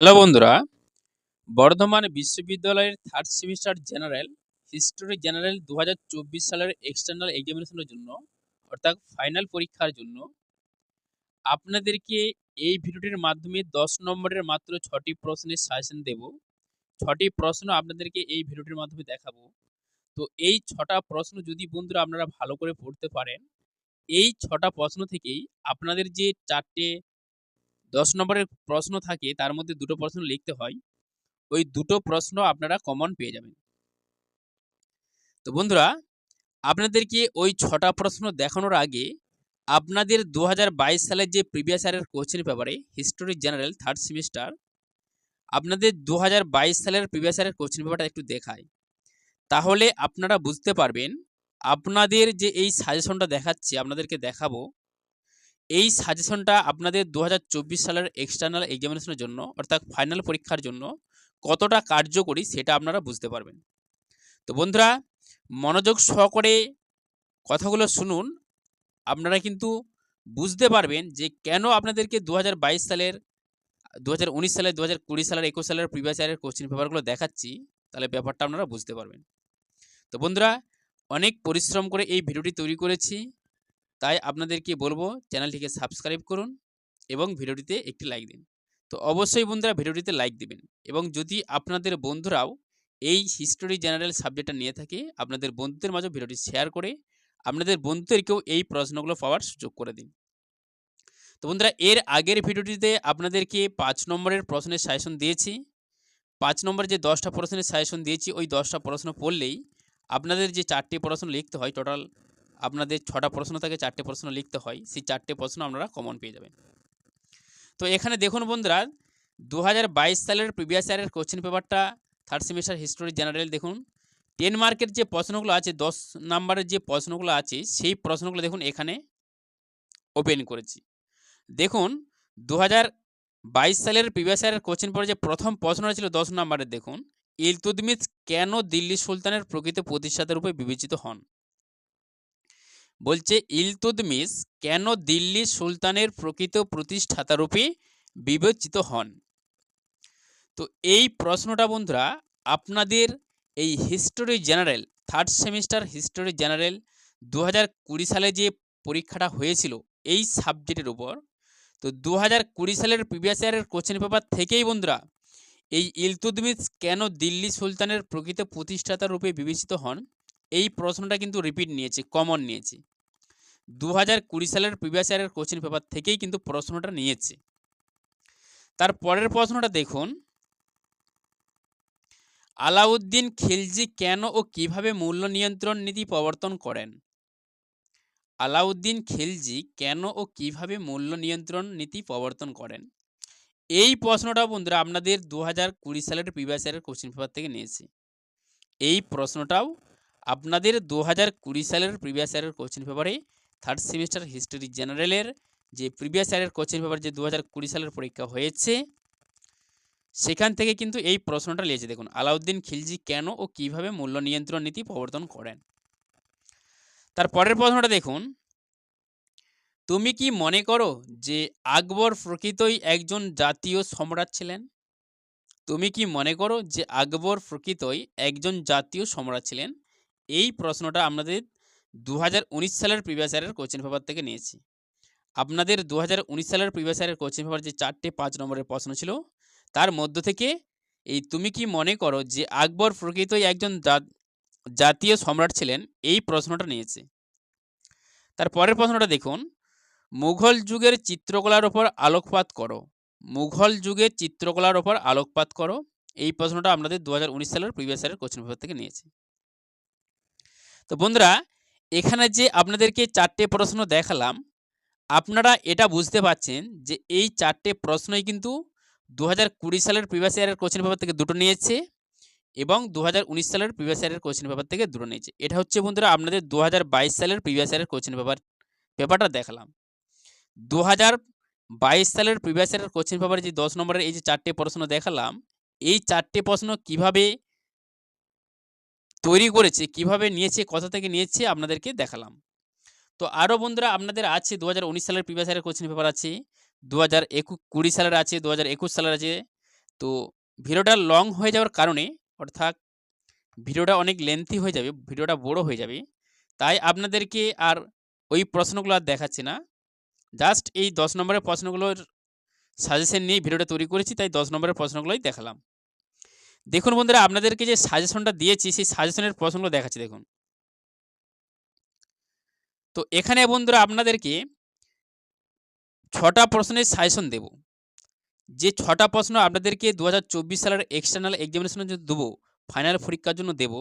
Hello বন্ধুরা, বর্ধমান বিশ্ববিদ্যালয়ের third semester general history general 2024 সালের এক্সটার্নাল এক্সামিনেশনের জন্য অর্থাৎ ফাইনাল পরীক্ষার জন্য আপনাদেরকে এই ভিডিওটির মাধ্যমে 10 নম্বরের মাত্র 6টি প্রশ্নের সাজেশন দেব। 6টি প্রশ্ন আপনাদেরকে এই ভিডিওটির মাধ্যমে দেখাবো। তো এই 6টা প্রশ্ন যদি বন্ধুরা আপনারা ভালো করে পড়তে পারেন, এই 6টা প্রশ্ন থেকেই আপনাদের যে 4টে 10 নম্বরের প্রশ্ন থাকে তার মধ্যে 2টো প্রশ্ন লিখতে হয়। ওই 2টো প্রশ্ন আপনারা কমন পেয়ে যাবেন। তো বন্ধুরা, আপনাদেরকে ওই 6টা প্রশ্ন দেখানোর আগে আপনাদের 2022 সালের যে প্রিভিয়াস ইয়ারের কোশ্চেন পেপারে হিস্টোরি জেনারেল থার্ড সেমিস্টার আপনাদের 2022 সালের প্রিভিয়াস ইয়ারের কোশ্চেন পেপারটা একটু দেখাই। তাহলে আপনারা বুঝতে পারবেন আপনাদের যে এই সাজেশনটা দেখাচ্ছি আপনাদেরকে দেখাবো, এই সাজেশনটা আপনাদের 2024 সালের এক্সটার্নাল এক্সামিনেশনের জন্য অর্থাৎ ফাইনাল পরীক্ষার জন্য কতটা কার্যকরী সেটা আপনারা বুঝতে পারবেন। তো বন্ধুরা, মনোযোগ সহকারে কথাগুলো শুনুন। আপনারা কিন্তু বুঝতে পারবেন যে কেন আপনাদেরকে 2022 সালের, 2019 সালের, 2020 সালের, 21 সালের প্রিভিয়াস ইয়ারের কোশ্চেন পেপারগুলো দেখাচ্ছি। তাহলে ব্যাপারটা আপনারা বুঝতে পারবেন। তো বন্ধুরা, অনেক পরিশ্রম করে এই ভিডিওটি তৈরি করেছি। তাই আপনাদেরকে বলবো চ্যানেলটিকে সাবস্ক্রাইব করুন এবং ভিডিওটিতে একটি লাইক দিন। তো অবশ্যই বন্ধুরা ভিডিওটিতে লাইক দিবেন এবং যদি আপনাদের বন্ধুরাও এই হিস্টোরি জেনারেল সাবজেক্টটা নিয়ে থাকে আপনাদের বন্ধুদের মাঝে ভিডিওটি শেয়ার করে আপনাদের বন্ধুদেরকেও এই প্রশ্নগুলো পাওয়ার সুযোগ করে দিন। তো বন্ধুরা, এর আগের ভিডিওটিতে আপনাদেরকে 5 নম্বরের প্রশ্নের সাজেশন দিয়েছি। 5 নম্বরে যে 10টা প্রশ্নের সাজেশন দিয়েছি ওই 10টা প্রশ্ন পড়লেই আপনাদের যে 4টে প্রশ্ন লিখতে হয়, টোটাল আপনাদের 6টা প্রশ্ন থেকে 4টে প্রশ্ন লিখতে হয়, সেই 4টে প্রশ্ন আপনারা কমন পেয়ে যাবেন। তো এখানে দেখুন বন্ধুরা, 2022 সালের প্রিভিয়াস ইয়ারের কোশ্চেন পেপারটা থার্ড সেমিস্টার হিস্টোরি জেনারেল দেখুন। 10 মার্কের যে প্রশ্নগুলো আছে, 10 নাম্বারের যে প্রশ্নগুলো আছে সেই প্রশ্নগুলো দেখুন এখানে ওপেন করেছি। দেখুন 2022 সালের প্রিভিয়াস ইয়ারের কোশ্চেন পেপারে যে প্রথম প্রশ্নটা ছিল 10 নাম্বারের, দেখুন ইলতুৎমিশ কেন দিল্লি সুলতানের প্রকৃত প্রতিষ্ঠাতা রূপে বিবেচিত হন। বলছে ইলতুৎমিশ কেন দিল্লি সুলতানের প্রকৃত প্রতিষ্ঠাতা রূপে বিবেচিত হন। তো এই প্রশ্নটা বন্ধুরা আপনাদের এই history general third semester history general 2020 সালে যে পরীক্ষাটা হয়েছিল এই সাবজেক্টের উপর, তো 2020 সালের প্রিভিয়াস ইয়ারের কোশ্চেন পেপার থেকেই বন্ধুরা এই ইলতুৎমিশ কেন দিল্লি সুলতানের প্রকৃত প্রতিষ্ঠাতা রূপে বিবেচিত হন এই প্রশ্নটা কিন্তু রিপিট নিয়েছে, কমন নিয়েছে। 2020 সালের প্রিভিয়াস ইয়ারের কোশ্চেন পেপার থেকেই কিন্তু প্রশ্নটা নিয়েছে। তার পরের প্রশ্নটা দেখুন, আলাউদ্দিন খিলজি কেন ও কিভাবে মূল্য নিয়ন্ত্রণ নীতি প্রবর্তন করেন। আলাউদ্দিন খিলজি কেন ও কিভাবে মূল্য নিয়ন্ত্রণ নীতি প্রবর্তন করেন, এই প্রশ্নটা বন্ধুরা আপনাদের 2020 সালের প্রিভিয়াস ইয়ারের কোশ্চেন পেপার থেকে নিয়েছে। এই প্রশ্নটাও আপনাদের 2020 সালের প্রিভিয়াস ইয়ারের কোশ্চেন পেপারে থার্ড সেমিস্টার হিস্টোরি জেনারেলের যে প্রিভিয়াস ইয়ারের কোশ্চেন পেপার যে 2020 সালের পরীক্ষা হয়েছে সেখান থেকে কিন্তু এই প্রশ্নটা লিয়েছে। দেখুন আলাউদ্দিন খিলজি কেন ও কিভাবে মূল্য নিয়ন্ত্রণ নীতি প্রবর্তন করেন। তার পরের প্রশ্নটা দেখুন, তুমি কি মনে করো যে আকবর প্রকৃতই একজন জাতীয় সম্রাট ছিলেন। তুমি কি মনে করো যে আকবর প্রকৃতই একজন জাতীয় সম্রাট ছিলেন। এই প্রশ্নটা আপনাদের 2019 সালের প্রিভিয়াস ইয়ারের কোশ্চেন পেপার থেকে নিয়েছি। আপনাদের 2019 সালের প্রিভিয়াস ইয়ারের কোশ্চেন পেপার যে 4টে 5 নম্বরের প্রশ্ন ছিল তার মধ্য থেকে এই তুমি কি মনে করো যে আকবর প্রকৃতই একজন জাতীয় সম্রাট ছিলেন এই প্রশ্নটা নিয়েছে। তার পরের প্রশ্নটা দেখুন, মুঘল যুগের চিত্রকলার ওপর আলোকপাত করো। মুঘল যুগের চিত্রকলার ওপর আলোকপাত করো, এই প্রশ্নটা আপনাদের 2019 সালের প্রিভিয়াস ইয়ারের কোশ্চেন পেপার থেকে নিয়েছে। তো বন্ধুরা, এখানে যে আপনাদেরকে 4টে প্রশ্ন দেখালাম আপনারা এটা বুঝতে পারছেন যে এই 4টে প্রশ্নই কিন্তু 2020 সালের প্রিভিয়াস ইয়ারের কোশ্চেন পেপার থেকে দুটো নিয়েছে এবং 2019 সালের প্রিভিয়াস ইয়ারের কোশ্চেন পেপার থেকে দুটো নিয়েছে। এটা হচ্ছে বন্ধুরা আপনাদের 2022 সালের প্রিভিয়াস ইয়ারের কোশ্চেন পেপারটা দেখালাম। 2022 সালের প্রিভিয়াস ইয়ারের কোশ্চেন পেপারে যে 10 নম্বরের এই যে 4টে প্রশ্ন দেখালাম, এই 4টে প্রশ্ন কিভাবে তৈরি করেছে, কিভাবে নিয়েছে, কোথা থেকে নিয়েছে আপনাদেরকে দেখালাম। তো আরও বন্ধুরা আপনাদের আছে 2019 সালের প্রিভিয়াস ইয়ারের কোশ্চেন পেপার আছে, 2020 সালের আছে, 2021 সালের আছে, তো ভিডিওটা লং হয়ে যাওয়ার কারণে, অর্থাৎ ভিডিওটা অনেক লেন্থি হয়ে যাবে, ভিডিওটা বড় হয়ে যাবে। তাই আপনাদেরকে আর ওই প্রশ্নগুলো আর দেখাচ্ছি না। জাস্ট এই 10 নম্বরের প্রশ্নগুলোর সাজেশন নিয়ে ভিডিওটা তৈরি করেছি, তাই 10 নম্বরের প্রশ্নগুলোই দেখালাম। দেখুন বন্ধুরা, আপনাদেরকে যে সাজেশনটা দিয়েছি সেই সাজেশনের প্রশ্নগুলো দেখাচ্ছি দেখুন। তো এখানে বন্ধুরা আপনাদেরকে 6টা প্রশ্নের সাজেশন দেব। যে 6টা প্রশ্ন আপনাদেরকে 2024 সালের এক্সটার্নাল এক্সামিনেশনের জন্য দেবো, ফাইনাল পরীক্ষার জন্য দেব।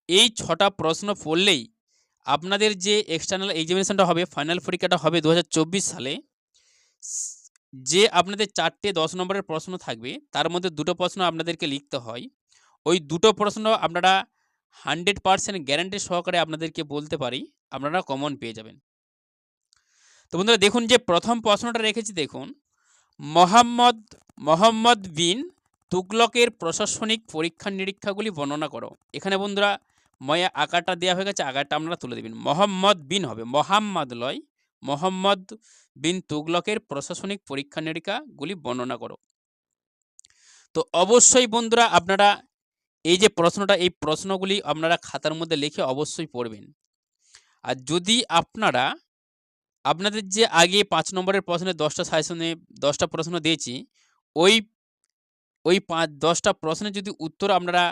এই 6টা প্রশ্ন পড়লেই আপনাদের যে এক্সটার্নাল এক্সামিনেশনটা হবে, ফাইনাল পরীক্ষাটা হবে 2024 সালে, যে আপনাদের 4টে 10 নম্বরের প্রশ্ন থাকবে, তার মধ্যে 2টো প্রশ্ন আপনাদেরকে লিখতে হয়। ওই 2টো প্রশ্ন আপনারা 100% গ্যারান্টি সহকারে আপনাদেরকে বলতে পারি আপনারা কমন পেয়ে যাবেন। তো বন্ধুরা দেখুন, যে প্রথম প্রশ্নটা রেখেছি দেখুন, মোহাম্মদ বিন তুগলকের প্রশাসনিক পরীক্ষা নিরীক্ষাগুলি বর্ণনা করো। এখানে বন্ধুরা আকারটা দেওয়া হয়ে গেছে, আকারটা আপনারা তুলে দেবেন। মোহাম্মদ বিন হবে, মোহাম্মদ লয়, মোহাম্মদ বিন তুগলকের প্রশাসনিক পরীক্ষা নিরীক্ষাগুলি বর্ণনা করো। তো অবশ্যই বন্ধুরা আপনারা এই যে প্রশ্নটা, এই প্রশ্নগুলি আপনারা খাতার মধ্যে লিখে অবশ্যই পড়বেন। আর যদি আপনাদের যে আগে 5 নম্বরের প্রশ্নে 10টা সাজেশনে 10টা প্রশ্ন দিয়েছি, ওই 10টা প্রশ্নের যদি উত্তর আপনারা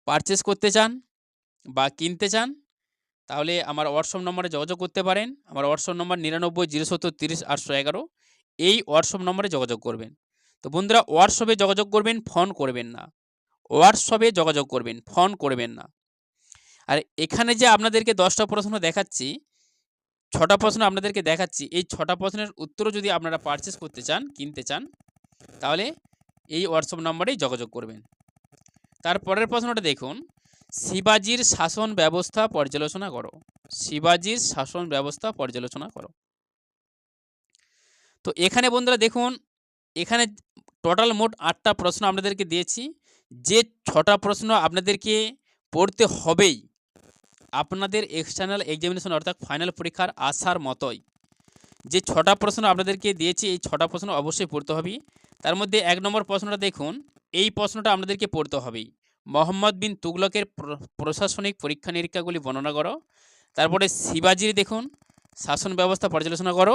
পারচেজ করতে চান বা কিনতে চান, তাহলে আমার হোয়াটসঅ্যাপ নম্বরে যোগাযোগ করতে পারেন। আমার হোয়াটসঅ্যাপ নম্বর 9907030811। এই হোয়াটসঅ্যাপ নম্বরে যোগাযোগ করবেন। তো বন্ধুরা হোয়াটসঅ্যাপে যোগাযোগ করবেন, ফোন করবেন না। হোয়াটসঅ্যাপে যোগাযোগ করবেন, ফোন করবেন না। আর এখানে যে আপনাদেরকে 10টা প্রশ্ন দেখাচ্ছি, 6টা প্রশ্ন আপনাদেরকে দেখাচ্ছি, এই 6টা প্রশ্নের উত্তরও যদি আপনারা পারচেজ করতে চান, কিনতে চান, তাহলে এই হোয়াটসঅ্যাপ নম্বরেই যোগাযোগ করবেন। তারপরের প্রশ্নটা দেখুন, শিবাজির শাসন ব্যবস্থা পর্যালোচনা করো। শিবাজির শাসন ব্যবস্থা পর্যালোচনা করো। তো এখানে বন্ধুরা দেখুন, এখানে টোটাল মোট 8টা প্রশ্ন আপনাদেরকে দিয়েছি। যে 6টা প্রশ্ন আপনাদেরকে পড়তে হবেই আপনাদের এক্সটার্নাল এক্সামিনেশন অর্থাৎ ফাইনাল পরীক্ষার আসার মতোই, যে 6টা প্রশ্ন আপনাদেরকে দিয়েছি, এই 6টা প্রশ্ন অবশ্যই পড়তে হবে। তার মধ্যে 1 নম্বর প্রশ্নটা দেখুন, এই প্রশ্নটা আপনাদেরকে পড়তে হবেই। মোহাম্মদ বিন তুগলকের প্রশাসনিক পরীক্ষা নিরীক্ষাগুলি বর্ণনা করো। তারপরে শিবাজির দেখুন শাসন ব্যবস্থা পর্যালোচনা করো।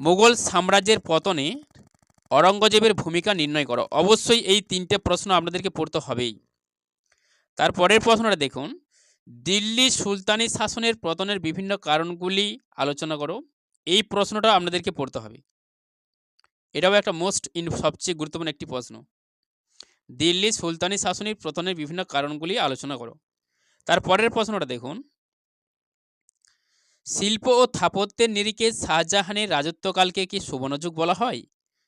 মুঘল সাম্রাজ্যের পতনে অরঙ্গজেবের ভূমিকা নির্ণয় করো। অবশ্যই এই 3টে প্রশ্ন আপনাদেরকে পড়তে হবেই। তারপরের প্রশ্নটা দেখুন, দিল্লি সুলতানি শাসনের পতনের বিভিন্ন কারণগুলি আলোচনা করো। এই প্রশ্নটা আপনাদেরকে পড়তে হবে। এটাও একটা সবচেয়ে গুরুত্বপূর্ণ একটি প্রশ্ন। দিল্লি সুলতানি শাসনের পতনের বিভিন্ন কারণগুলি আলোচনা করো। তারপরের প্রশ্নটা দেখুন, শিল্প ও স্থাপত্যের নিরিখে শাহজাহানের রাজত্বকালকে কি সুবর্ণযুগ বলা হয়?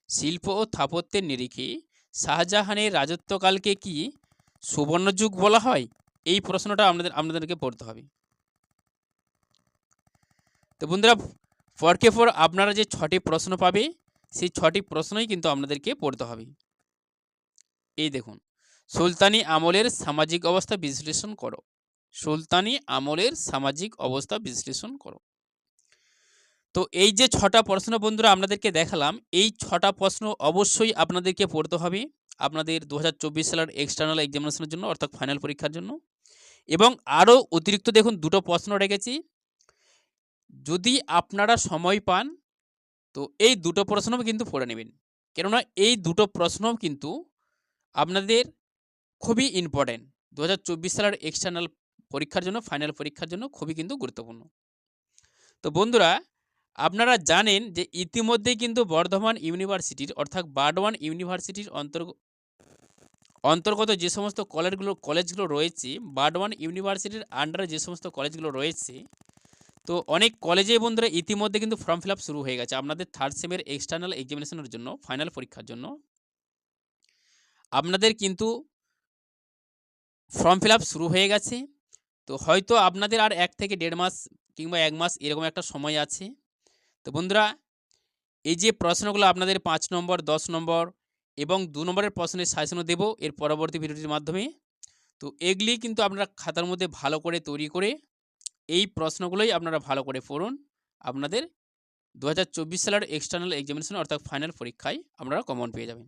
শিল্প ও স্থাপত্যের নিরিখে শাহজাহানের রাজত্বকালকে কি সুবর্ণযুগ বলা হয়? এই প্রশ্নটা আপনাদেরকে পড়তে হবে। তো বন্ধুরা, ফরকে ফর আপনারা যে 6টি প্রশ্ন পাবে, সেই 6টি প্রশ্নই কিন্তু আপনাদেরকে পড়তে হবে। এই দেখুন, সুলতানি আমলের সামাজিক অবস্থা বিশ্লেষণ করো। সুলতানি আমলের সামাজিক অবস্থা বিশ্লেষণ করো। তো এই যে 6টা প্রশ্ন বন্ধুরা আপনাদেরকে দেখালাম, এই 6টা প্রশ্ন অবশ্যই আপনাদেরকে পড়তে হবে আপনাদের 2024 সালের এক্সটার্নাল এক্সামিনেশনের জন্য অর্থাৎ ফাইনাল পরীক্ষার জন্য। এবং আরও অতিরিক্ত দেখুন 2টো প্রশ্ন রেখেছি। যদি আপনারা সময় পান তো এই 2টো প্রশ্নও কিন্তু পড়ে নেবেন, কেননা এই 2টো প্রশ্নও কিন্তু আপনাদের খুবই ইম্পর্টেন্ট। 2024 সালের এক্সটার্নাল পরীক্ষার জন্য, ফাইনাল পরীক্ষার জন্য খুবই কিন্তু গুরুত্বপূর্ণ। তো বন্ধুরা, আপনারা জানেন যে ইতিমধ্যেই কিন্তু বর্ধমান ইউনিভার্সিটির অর্থাৎ বার্ডওয়ান ইউনিভার্সিটির অন্তর্গত যে সমস্ত কলেজগুলো রয়েছে, বার্ডওয়ান ইউনিভার্সিটির আন্ডারে যে সমস্ত কলেজগুলো রয়েছে, তো অনেক কলেজে বন্ধুরা ইতিমধ্যে কিন্তু ফর্ম ফিল আপ শুরু হয়ে গেছে আপনাদের 3rd সেমের এক্সটার্নাল এক্সামিনেশনের জন্য, ফাইনাল পরীক্ষার জন্য। আপনাদের কিন্তু ফর্ম ফিল আপ শুরু হয়ে গেছে। তো হয়তো আপনাদের আর 1 থেকে 1.5 মাস কিংবা 1 মাস এরকম একটা সময় আছে। তো বন্ধুরা, এই যে প্রশ্নগুলো আপনাদের 5 নম্বর, 10 নম্বর এবং 2 নম্বরের প্রশ্নের সাজেশনও দেবো এর পরবর্তী ভিডিওটির মাধ্যমে। তো এগুলি কিন্তু আপনারা খাতার মধ্যে ভালো করে তৈরি করে এই প্রশ্নগুলোই আপনারা ভালো করে পড়ুন। আপনাদের 2024 সালের এক্সটার্নাল এক্সামিনেশন অর্থাৎ ফাইনাল পরীক্ষায় আপনারা কমন পেয়ে যাবেন।